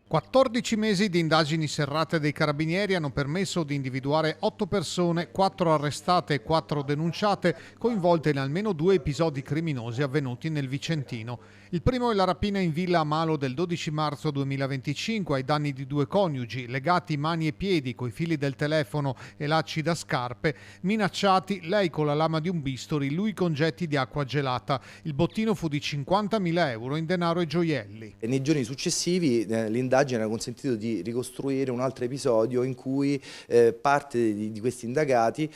14 mesi di indagini serrate dei carabinieri hanno permesso di individuare 8 persone, 4 arrestate e 4 denunciate, coinvolte in almeno 2 episodi criminosi avvenuti nel Vicentino. Il primo è la rapina in villa a Malo del 12 marzo 2025 ai danni di 2 coniugi, legati mani e piedi coi fili del telefono e lacci da scarpe, minacciati, lei con la lama di un bisturi, lui con getti di acqua gelata. Il bottino fu di 50.000 euro in denaro e gioielli. E nei giorni successivi l'indagine ha consentito di ricostruire un altro episodio in cui parte di questi indagati,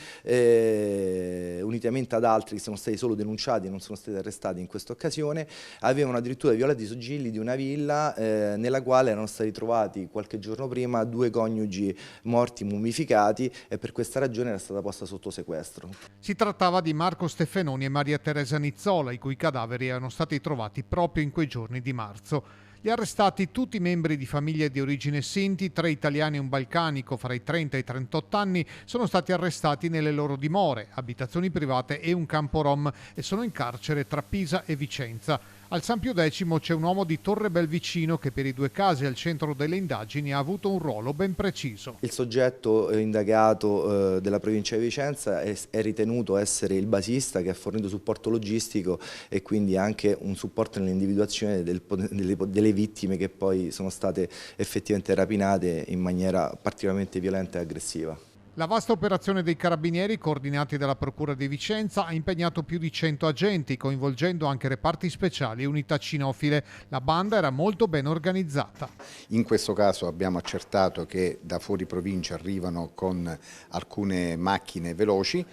unitamente ad altri che sono stati solo denunciati e non sono stati arrestati in questa occasione, avevano addirittura violato i sigilli di una villa nella quale erano stati trovati qualche giorno prima 2 coniugi morti mummificati, e per questa ragione era stata posta sotto sequestro. Si trattava di Marco Steffenoni e Maria Teresa Nizzola, i cui cadaveri erano stati trovati proprio in quei giorni di marzo. Gli arrestati, tutti membri di famiglie di origine sinti, 3 italiani e un balcanico fra i 30 e i 38 anni, sono stati arrestati nelle loro dimore, abitazioni private e un campo rom, e sono in carcere tra Pisa e Vicenza. Al San Pio X c'è un uomo di Torre Belvicino che per i 2 casi al centro delle indagini ha avuto un ruolo ben preciso. Il soggetto indagato della provincia di Vicenza è ritenuto essere il basista che ha fornito supporto logistico e quindi anche un supporto nell'individuazione delle vittime che poi sono state effettivamente rapinate in maniera particolarmente violenta e aggressiva. La vasta operazione dei carabinieri, coordinati dalla Procura di Vicenza, ha impegnato più di 100 agenti, coinvolgendo anche reparti speciali e unità cinofile. La banda era molto ben organizzata. In questo caso abbiamo accertato che da fuori provincia arrivano con alcune macchine veloci,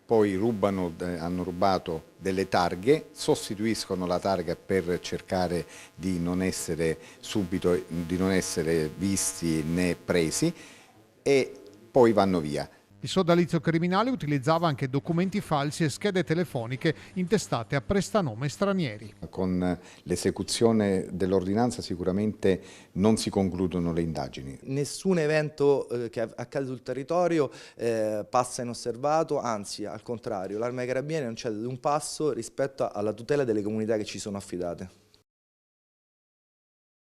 poi hanno rubato delle targhe, sostituiscono la targa per cercare di non essere visti né presi, e poi vanno via. Il sodalizio criminale utilizzava anche documenti falsi e schede telefoniche intestate a prestanome stranieri. Con l'esecuzione dell'ordinanza sicuramente non si concludono le indagini. Nessun evento che accade sul territorio passa inosservato, anzi al contrario, l'Arma dei Carabinieri non cede ad un passo rispetto alla tutela delle comunità che ci sono affidate.